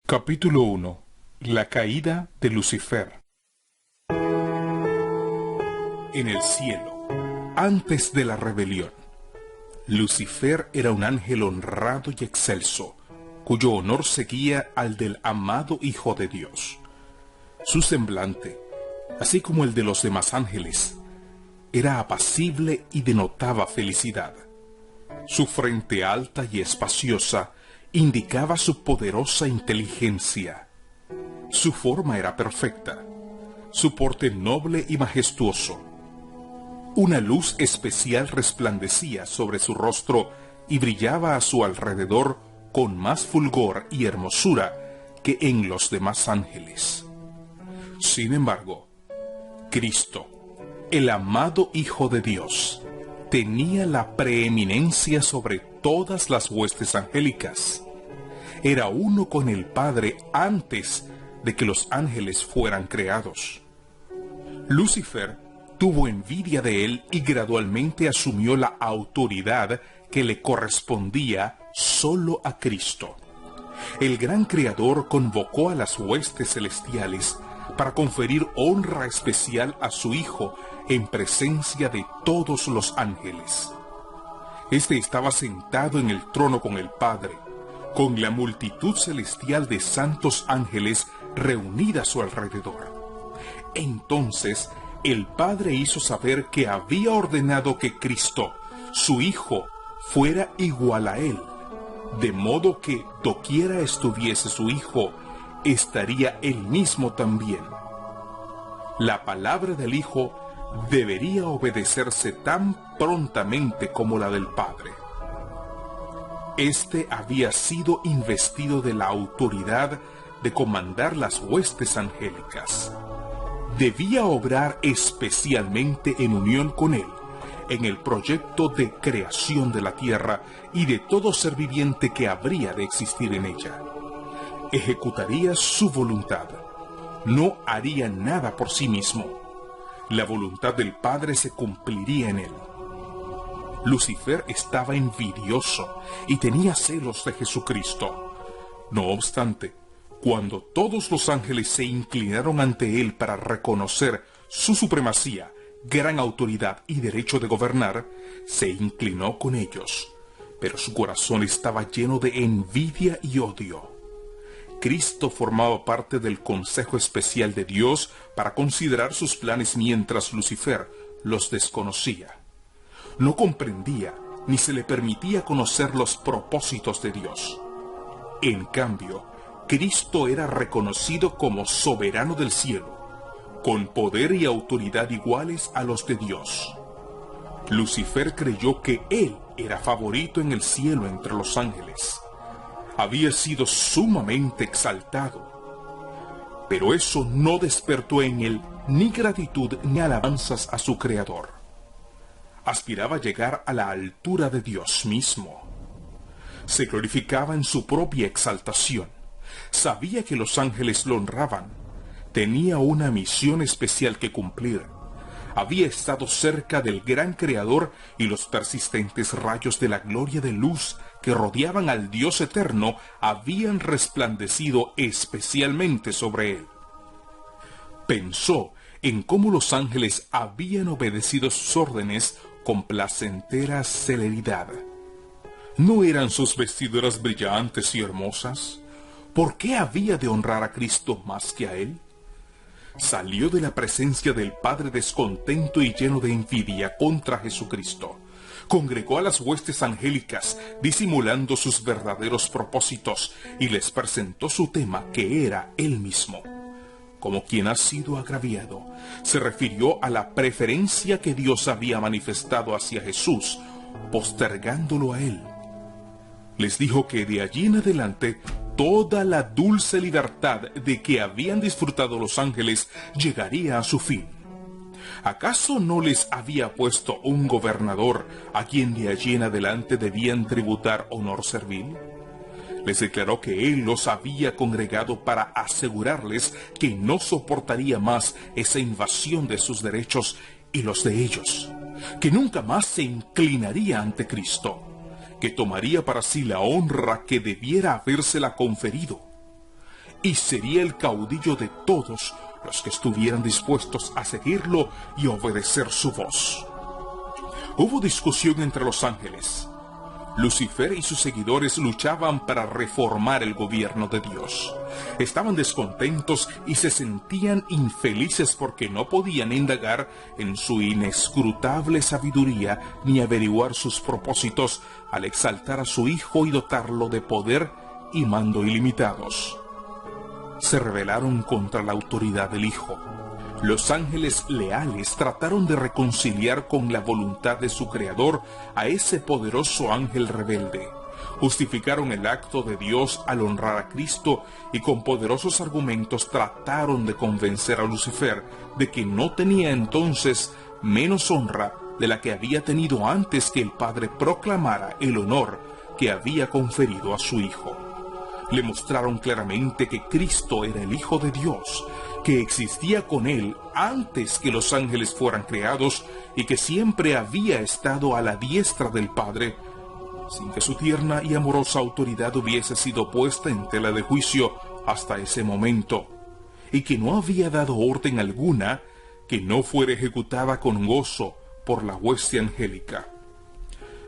Capítulo 1. La caída de Lucifer. En el cielo, antes de la rebelión, Lucifer era un ángel honrado y excelso, cuyo honor seguía al del amado Hijo de Dios. Su semblante, así como el de los demás ángeles, era apacible y denotaba felicidad. Su frente alta y espaciosa indicaba su poderosa inteligencia. Su forma era perfecta, su porte noble y majestuoso. Una luz especial resplandecía sobre su rostro y brillaba a su alrededor con más fulgor y hermosura que en los demás ángeles. Sin embargo, Cristo, el amado Hijo de Dios, tenía la preeminencia sobre todas las huestes angélicas. Era uno con el Padre antes de que los ángeles fueran creados. Lucifer tuvo envidia de él y gradualmente asumió la autoridad que le correspondía solo a Cristo. El gran Creador convocó a las huestes celestiales para conferir honra especial a su Hijo en presencia de todos los ángeles. Este estaba sentado en el trono con el Padre, con la multitud celestial de santos ángeles reunida a su alrededor. Entonces, el Padre hizo saber que había ordenado que Cristo, su Hijo, fuera igual a él, de modo que doquiera estuviese su Hijo, estaría él mismo también. La palabra del Hijo debería obedecerse tan prontamente como la del Padre. Este había sido investido de la autoridad de comandar las huestes angélicas. Debía obrar especialmente en unión con él, en el proyecto de creación de la tierra y de todo ser viviente que habría de existir en ella. Ejecutaría su voluntad. No haría nada por sí mismo. La voluntad del Padre se cumpliría en él. Lucifer estaba envidioso y tenía celos de Jesucristo. No obstante, cuando todos los ángeles se inclinaron ante él para reconocer su supremacía, gran autoridad y derecho de gobernar, se inclinó con ellos, pero su corazón estaba lleno de envidia y odio. Cristo formaba parte del consejo especial de Dios para considerar sus planes mientras Lucifer los desconocía. No comprendía ni se le permitía conocer los propósitos de Dios. En cambio, Cristo era reconocido como soberano del cielo, con poder y autoridad iguales a los de Dios. Lucifer creyó que él era favorito en el cielo entre los ángeles. Había sido sumamente exaltado, pero eso no despertó en él ni gratitud ni alabanzas a su Creador. Aspiraba a llegar a la altura de Dios mismo. Se glorificaba en su propia exaltación. Sabía que los ángeles lo honraban. Tenía una misión especial que cumplir. Había estado cerca del gran Creador y los persistentes rayos de la gloria de luz que rodeaban al Dios eterno habían resplandecido especialmente sobre él. Pensó en cómo los ángeles habían obedecido sus órdenes con placentera celeridad. ¿No eran sus vestiduras brillantes y hermosas? ¿Por qué había de honrar a Cristo más que a él? Salió de la presencia del Padre descontento y lleno de envidia contra Jesucristo. Congregó a las huestes angélicas, disimulando sus verdaderos propósitos, y les presentó su tema, que era él mismo. Como quien ha sido agraviado, se refirió a la preferencia que Dios había manifestado hacia Jesús, postergándolo a él. Les dijo que de allí en adelante toda la dulce libertad de que habían disfrutado los ángeles llegaría a su fin. ¿Acaso no les había puesto un gobernador a quien de allí en adelante debían tributar honor servil? Les declaró que él los había congregado para asegurarles que no soportaría más esa invasión de sus derechos y los de ellos, que nunca más se inclinaría ante Cristo, que tomaría para sí la honra que debiera habérsela conferido. y sería el caudillo de todos los que estuvieran dispuestos a seguirlo y obedecer su voz. Hubo discusión entre los ángeles. Lucifer y sus seguidores luchaban para reformar el gobierno de Dios. Estaban descontentos y se sentían infelices porque no podían indagar en su inescrutable sabiduría ni averiguar sus propósitos al exaltar a su Hijo y dotarlo de poder y mando ilimitados. Se rebelaron contra la autoridad del Hijo. Los ángeles leales trataron de reconciliar con la voluntad de su Creador a ese poderoso ángel rebelde. Justificaron el acto de Dios al honrar a Cristo y con poderosos argumentos trataron de convencer a Lucifer de que no tenía entonces menos honra de la que había tenido antes que el Padre proclamara el honor que había conferido a su Hijo. Le mostraron claramente que Cristo era el Hijo de Dios, que existía con él antes que los ángeles fueran creados y que siempre había estado a la diestra del Padre, sin que su tierna y amorosa autoridad hubiese sido puesta en tela de juicio hasta ese momento, y que no había dado orden alguna que no fuera ejecutada con gozo por la hueste angélica.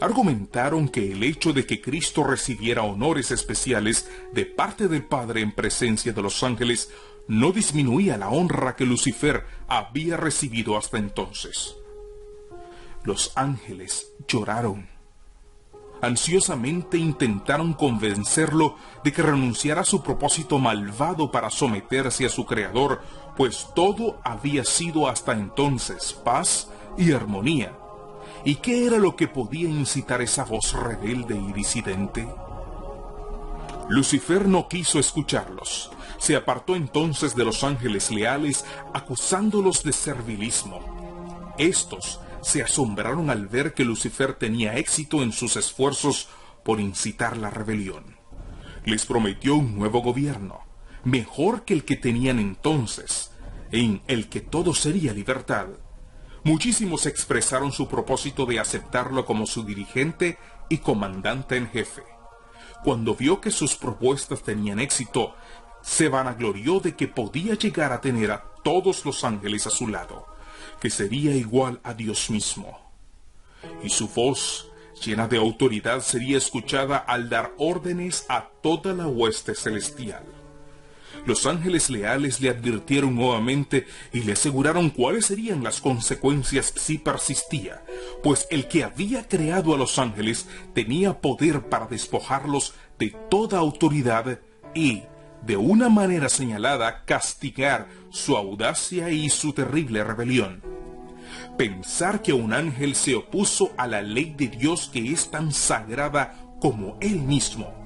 Argumentaron que el hecho de que Cristo recibiera honores especiales de parte del Padre en presencia de los ángeles no disminuía la honra que Lucifer había recibido hasta entonces. Los ángeles lloraron. Ansiosamente intentaron convencerlo de que renunciara a su propósito malvado para someterse a su Creador, pues todo había sido hasta entonces paz y armonía. ¿Y qué era lo que podía incitar esa voz rebelde y disidente? Lucifer no quiso escucharlos. Se apartó entonces de los ángeles leales, acusándolos de servilismo. Estos se asombraron al ver que Lucifer tenía éxito en sus esfuerzos por incitar la rebelión. Les prometió un nuevo gobierno, mejor que el que tenían entonces, en el que todo sería libertad. Muchísimos expresaron su propósito de aceptarlo como su dirigente y comandante en jefe. Cuando vio que sus propuestas tenían éxito, se vanaglorió de que podía llegar a tener a todos los ángeles a su lado, que sería igual a Dios mismo. Y su voz, llena de autoridad, sería escuchada al dar órdenes a toda la hueste celestial. Los ángeles leales le advirtieron nuevamente y le aseguraron cuáles serían las consecuencias si persistía, pues el que había creado a los ángeles tenía poder para despojarlos de toda autoridad y, de una manera señalada, castigar su audacia y su terrible rebelión. Pensar que un ángel se opuso a la ley de Dios, que es tan sagrada como él mismo.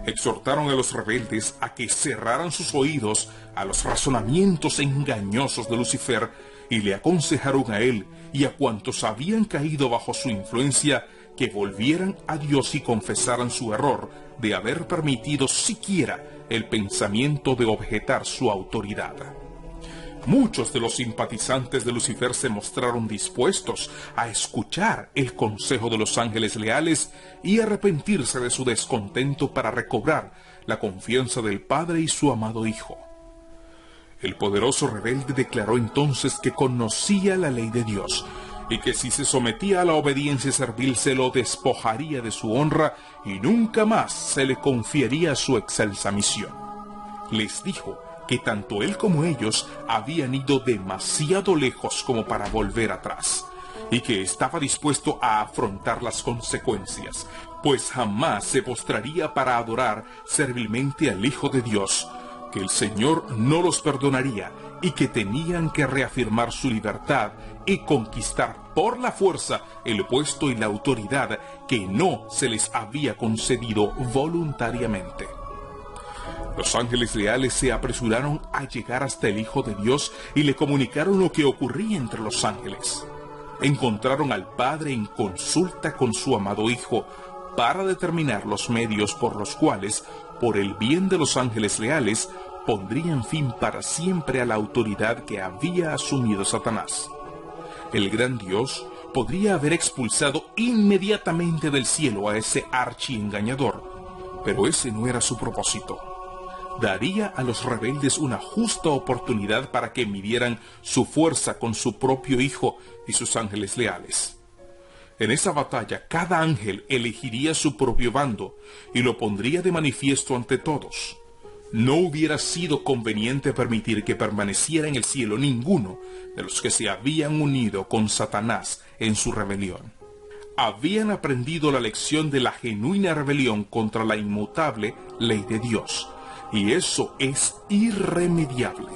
Exhortaron a los rebeldes a que cerraran sus oídos a los razonamientos engañosos de Lucifer y le aconsejaron a él y a cuantos habían caído bajo su influencia que volvieran a Dios y confesaran su error de haber permitido siquiera el pensamiento de objetar su autoridad. Muchos de los simpatizantes de Lucifer se mostraron dispuestos a escuchar el consejo de los ángeles leales y arrepentirse de su descontento para recobrar la confianza del Padre y su amado Hijo. El poderoso rebelde declaró entonces que conocía la ley de Dios y que si se sometía a la obediencia servil se lo despojaría de su honra y nunca más se le confiaría su excelsa misión. Les dijo que tanto él como ellos habían ido demasiado lejos como para volver atrás, y que estaba dispuesto a afrontar las consecuencias, pues jamás se postraría para adorar servilmente al Hijo de Dios, que el Señor no los perdonaría y que tenían que reafirmar su libertad y conquistar por la fuerza el puesto y la autoridad que no se les había concedido voluntariamente. Los ángeles leales se apresuraron a llegar hasta el Hijo de Dios y le comunicaron lo que ocurría entre los ángeles. Encontraron al Padre en consulta con su amado Hijo para determinar los medios por los cuales, por el bien de los ángeles leales, pondrían fin para siempre a la autoridad que había asumido Satanás. El gran Dios podría haber expulsado inmediatamente del cielo a ese archiengañador, pero ese no era su propósito. daría a los rebeldes una justa oportunidad para que midieran su fuerza con su propio Hijo y sus ángeles leales. En esa batalla, cada ángel elegiría su propio bando y lo pondría de manifiesto ante todos. No hubiera sido conveniente permitir que permaneciera en el cielo ninguno de los que se habían unido con Satanás en su rebelión. Habían aprendido la lección de la genuina rebelión contra la inmutable ley de Dios, y eso es irremediable.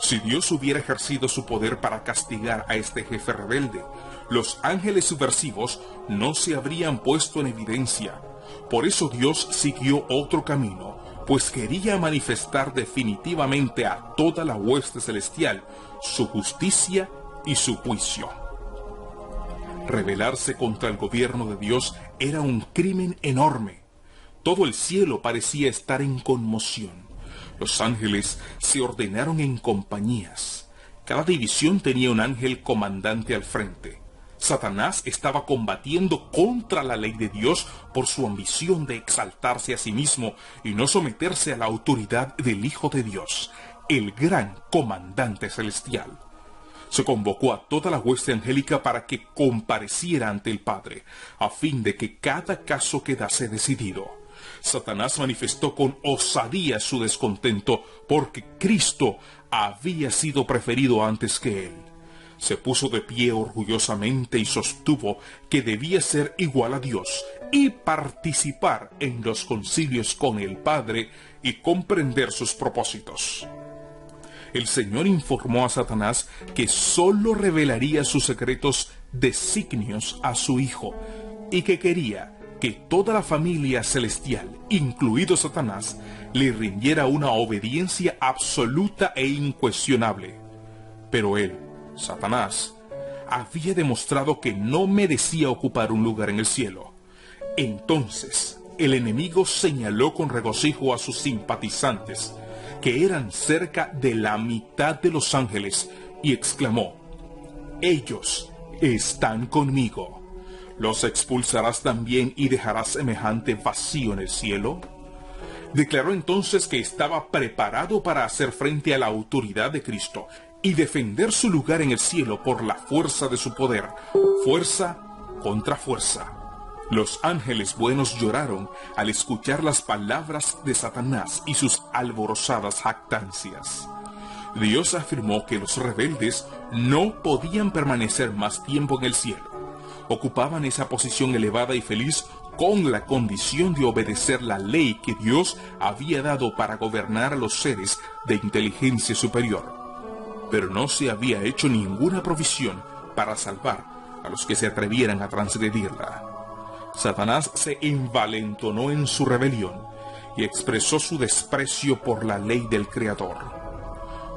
Si Dios hubiera ejercido su poder para castigar a este jefe rebelde, los ángeles subversivos no se habrían puesto en evidencia. Por eso Dios siguió otro camino, pues quería manifestar definitivamente a toda la hueste celestial su justicia y su juicio. Rebelarse contra el gobierno de Dios era un crimen enorme. Todo el cielo parecía estar en conmoción. Los ángeles se ordenaron en compañías. Cada división tenía un ángel comandante al frente. Satanás estaba combatiendo contra la ley de Dios por su ambición de exaltarse a sí mismo y no someterse a la autoridad del Hijo de Dios, el gran comandante celestial. Se convocó a toda la hueste angélica para que compareciera ante el Padre, a fin de que cada caso quedase decidido. Satanás manifestó con osadía su descontento porque Cristo había sido preferido antes que él. Se puso de pie orgullosamente y sostuvo que debía ser igual a Dios y participar en los concilios con el Padre y comprender sus propósitos. El Señor informó a Satanás que sólo revelaría sus secretos designios a su Hijo y que quería que toda la familia celestial, incluido Satanás, le rindiera una obediencia absoluta e incuestionable. Pero él, Satanás, había demostrado que no merecía ocupar un lugar en el cielo. Entonces, el enemigo señaló con regocijo a sus simpatizantes, que eran cerca de la mitad de los ángeles, y exclamó: «Ellos están conmigo. ¿Los expulsarás también y dejarás semejante vacío en el cielo?». Declaró entonces que estaba preparado para hacer frente a la autoridad de Cristo y defender su lugar en el cielo por la fuerza de su poder, fuerza contra fuerza. Los ángeles buenos lloraron al escuchar las palabras de Satanás y sus alborozadas jactancias. Dios afirmó que los rebeldes no podían permanecer más tiempo en el cielo. Ocupaban esa posición elevada y feliz con la condición de obedecer la ley que Dios había dado para gobernar a los seres de inteligencia superior. Pero no se había hecho ninguna provisión para salvar a los que se atrevieran a transgredirla. Satanás se envalentonó en su rebelión y expresó su desprecio por la ley del Creador.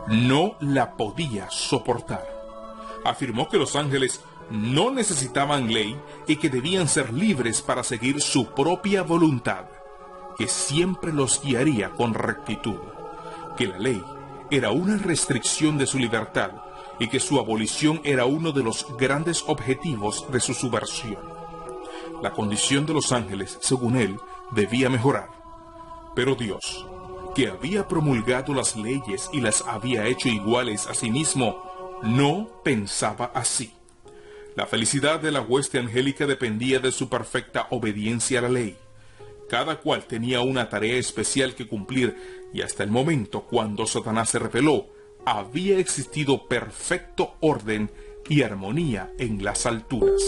No la podía soportar. Afirmó que los ángeles no necesitaban ley y que debían ser libres para seguir su propia voluntad, que siempre los guiaría con rectitud, que la ley era una restricción de su libertad y que su abolición era uno de los grandes objetivos de su subversión. La condición de los ángeles, según él, debía mejorar. Pero Dios, que había promulgado las leyes y las había hecho iguales a sí mismo, no pensaba así. La felicidad de la hueste angélica dependía de su perfecta obediencia a la ley. Cada cual tenía una tarea especial que cumplir, y hasta el momento cuando Satanás se rebeló, había existido perfecto orden y armonía en las alturas.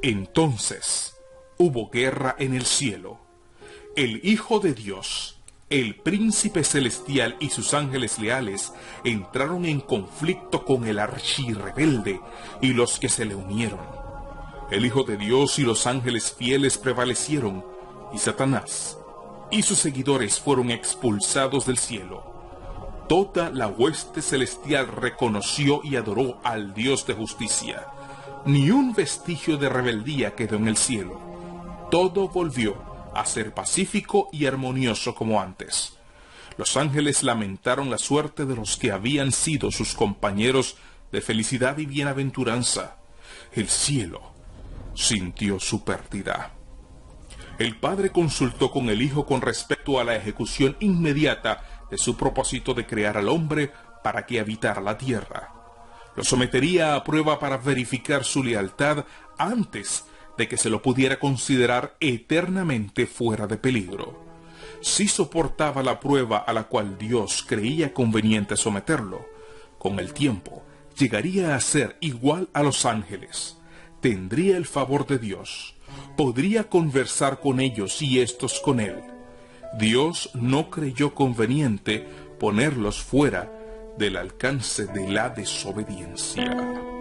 Entonces hubo guerra en el cielo. El Hijo de Dios, el príncipe celestial y sus ángeles leales entraron en conflicto con el archirrebelde y los que se le unieron. El Hijo de Dios y los ángeles fieles prevalecieron, y Satanás y sus seguidores fueron expulsados del cielo. Toda la hueste celestial reconoció y adoró al Dios de justicia. Ni un vestigio de rebeldía quedó en el cielo. Todo volvió a ser pacífico y armonioso como antes. Los ángeles lamentaron la suerte de los que habían sido sus compañeros de felicidad y bienaventuranza. El cielo sintió su pérdida. El padre consultó con el hijo con respecto a la ejecución inmediata de su propósito de crear al hombre para que habitara la tierra. Lo sometería a prueba para verificar su lealtad antes de que se lo pudiera considerar eternamente fuera de peligro. Si soportaba la prueba a la cual Dios creía conveniente someterlo, con el tiempo llegaría a ser igual a los ángeles, tendría el favor de Dios, podría conversar con ellos y éstos con él. Dios no creyó conveniente ponerlos fuera del alcance de la desobediencia.